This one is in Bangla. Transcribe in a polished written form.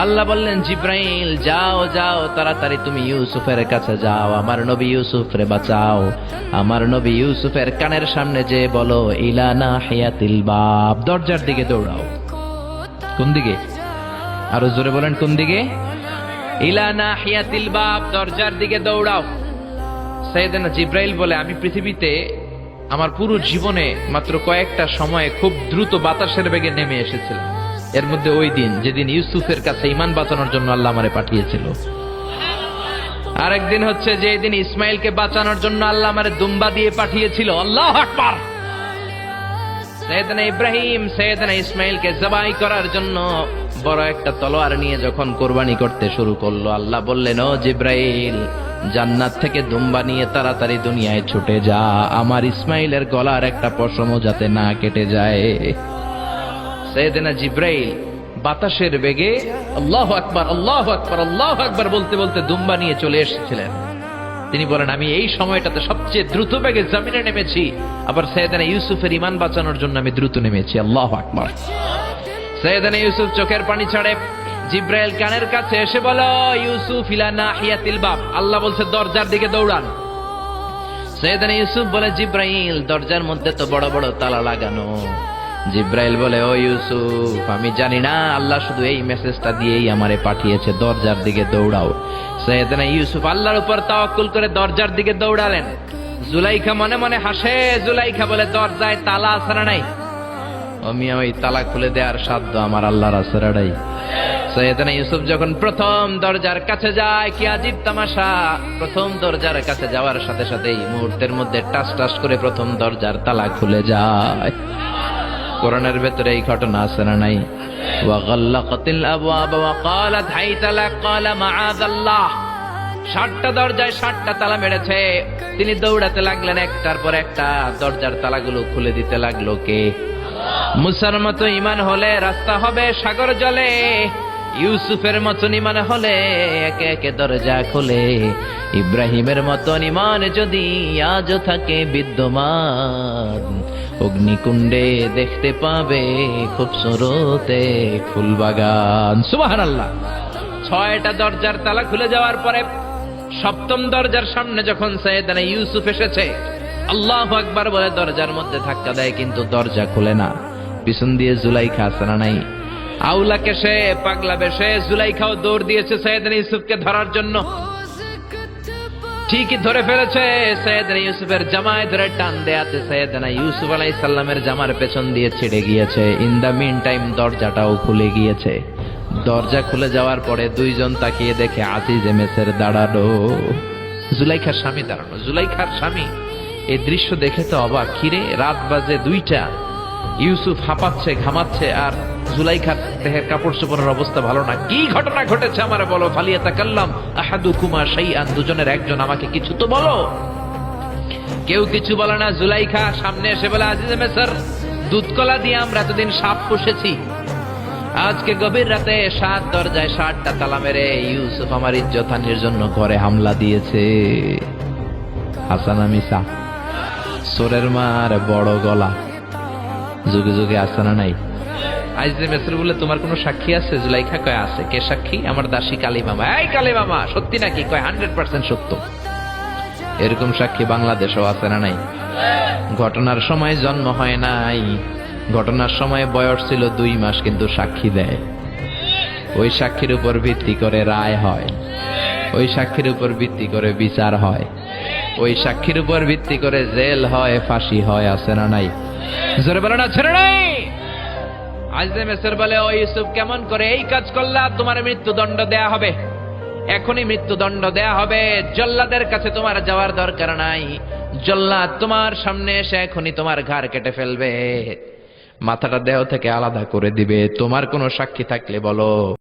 আল্লাহ বললেন, জিব্রাইল যাও যাও, তাড়াতাড়ি তুমি ইউসুফের কাছে যাও, আমার নবী ইউসুফরে বাঁচাও। আমার নবী ইউসুফের কানের সামনে যে বলো, ইলা নাহিয়াতিল বাব, দরজার দিকে দৌড়াও। কোন দিকে? আরো জোরে বলেন, কোন দিকে? ইলা নাহিয়াতিল বাব, দরজার দিকে দৌড়াও। সাইয়েদনা জিব্রাইল বলে, আমি পৃথিবীতে আমার পুরো জীবনে মাত্র কয়েকটা সময়ে খুব দ্রুত বাতাসের বেগে নেমে এসেছিলাম। এর মধ্যে ওই দিন যেদিন ইউসুফের কাছে ঈমান বাঁচানোর জন্য আল্লাহ আমারে পাঠিয়েছিল। আরেকদিন হচ্ছে যে দিন ইসমাইলকে বাঁচানোর জন্য আল্লাহ আমারে দুম্বা দিয়ে পাঠিয়েছিল। আল্লাহু আকবার। সাইয়েদনা ইব্রাহিম সাইয়েদনা ইসমাইলকে জবাই করার জন্য বড় একটা তলোয়ার নিয়ে যখন কোরবানি করতে শুরু করলো, আল্লাহ বললেন, ও জিব্রাইল, জান্নাত থেকে দুম্বা নিয়ে তাড়াতাড়ি দুনিয়ায় ছুটে যা, আমার ইসমাইলের গলার একটা পশমও যাতে না কেটে যায়। সাইয়েদনা জিব্রাইল বাতাসের বেগে আল্লাহু আকবার আল্লাহু আকবার আল্লাহু আকবার বলতে বলতে দুম্বা নিয়ে চলে এসেছিলেন। তিনি বলেন, আমি এই সময়টাতে সবচেয়ে দ্রুত বেগে জমিনে নেমেছি, আবার সাইয়েদনা ইউসুফের ঈমান বাঁচানোর জন্য আমি দ্রুত নেমেছি। আল্লাহু আকবার। সাইয়েদনা ইউসুফ চোখের পানি ছাড়ে, জিব্রাইল কানের কাছে এসে বলো, ইউসুফ ইলা নাহিয়াতিল বাব, আল্লাহ বলছে দরজার দিকে দৌড়ান। সাইয়েদনা ইউসুফ বলে, জিব্রাইল, দরজার মধ্যে তো বড় বড় তালা লাগানো। জিব্রাইল বলে, ও ইউসুফ, আমি জানি না, আল্লাহ শুধু এই মেসেজটা দিয়েই আমারে পাঠিয়েছে, দরজার দিকে দৌড়াও। সাইয়েদনা ইউসুফ আল্লাহর উপর তাওয়াক্কুল করে দরজার দিকে দৌড়ালেন। জুলাইখা মনে মনে হাসে। জুলাইখা বলে, দরজায় তালা আছে না নাই? আমি ওই তালা খুলে দেওয়ার সাধ্য আমার আল্লাহর আছে না নাই? সাইয়েদনা ইউসুফ যখন প্রথম দরজার কাছে যায়, কি আজীব তামাশা, প্রথম দরজার কাছে যাওয়ার সাথে সাথেই মুহূর্তের মধ্যে টাস টাস করে প্রথম দরজার তালা খুলে যায়। কোরআনের ভেতরে এই ঘটনা আছে না নাই? ওয়া গাল্লাকাতিল আবওয়াব ওয়া ক্বালাত হাইতা লাক ক্বালা মাআযাল্লাহ। 60টা দরজায় 60টা তালা মেরেছে। তিনি দৌড়াতে লাগলেন, একটার পর একটা দরজার তালাগুলো খুলে দিতে লাগলো কে? মুসার মতো ঈমান হলে রাস্তা হবে সাগর জলে, ইউসুফের মতন ঈমান হলে একে একে দরজা খোলে। ইব্রাহিমের মতন ঈমান যদি আজও থাকে বিদ্যমান, অগ্নিকুণ্ডে দেখতে পাবে খুবসুরতে ফুলবাগান। সুবহানাল্লাহ। 6টা দরজার তালা খুলে যাওয়ার পরে 7ম দরজার সামনে যখন সাইয়েদনা ইউসুফ এসেছে, আল্লাহু আকবার বলে দরজার মধ্যে ধাক্কা দেয়, কিন্তু দরজা খুলে না। পিছন দিয়ে জুলাইখা আছে না নাই? আউলা কেশে পাগলা বেশে জুলাইখাও দৌড় দিয়েছে সাইয়েদনা ইউসুফকে ধরার জন্য। ঠিকই ধরে ফেলেছে। সাইয়েদনা ইউসুফের জামায় ধরে টান দেয়াতে সাইয়েদনা ইউসুফ আলাইহিস সালামের জামার পেছন দিয়ে ছিঁড়ে গিয়েছে। ইন দা মিন টাইম দরজাটাও খুলে গিয়েছে। দরজা খুলে যাওয়ার পরে দুইজন তাকিয়ে দেখে আজিজে মেসের দাঁড়ানো, জুলাইখার স্বামী দাঁড়ানো। জুলাইখার স্বামী এই দৃশ্য দেখে তো অবাক। খিরে, রাত বাজে 2টা, ইউসুফ হাঁপাচ্ছে ঘামাচ্ছে, আর জুলাইখার দেহের কাপড় চোপড়ের অবস্থা ভালো না। কি ঘটনা ঘটেছে আমার বলো। ফালিয়াতাকাল্লাম আহাদুকুমা শাইআন, দুজনের একজন আমাকে কিছু তো বলো। কেউ কিছু বলে না। জুলাইখা সামনে এসে বলে, আজিজে মেসর, দুধকলা দিয়ে আমরা এতদিন সাপ পুষেছি, আজকে গভীর রাতে 7 দরজায় 60টা তালা মেরে ইউসুফ আমার ইজ্জত হানির জন্য ঘরে হামলা দিয়েছে। হাসানা মিসা, সোরের মার বড় গলা, যুগে যুগে আসানা নাই। আজিজে মেসর বলে, তোমার কোনো সাক্ষী আছে? জুলাইখা কয়, আছে। কে সাক্ষী? আমার দাসী কালী মামা। এই কালী মামা, সত্যি নাকি? কয় 100% সত্য। এরকম সাক্ষী বাংলাদেশেও আছে না নাই? ঘটনার সময় জন্ম হয় নাই, ঘটনার সময় বয়স ছিল 2 মাস, কিন্তু সাক্ষী দেয়। ওই সাক্ষীর উপর ভিত্তি করে রায় হয়, ওই সাক্ষীর উপর ভিত্তি করে বিচার হয়, ওই সাক্ষীর উপর ভিত্তি করে জেল হয়, ফাঁসি হয়। আছে না নাই? জোরে বলো না, ছেড়ে নাই। আজিজে মেসর বলে, ও ইউসুফ, কেমন করে এই কাজ করলা? তোমার মৃত্যুদণ্ড দেয়া হবে, এখনই মৃত্যুদণ্ড দেয়া হবে। জল্লাদের কাছে তোমার যাওয়ার দরকার নাই, জল্লাদ তোমার সামনে এসে এখনই তোমার ঘাড় কেটে ফেলবে, মাথাটা দেহ থেকে আলাদা করে দিবে। তোমার কোনো সাক্ষী থাকলে বলো।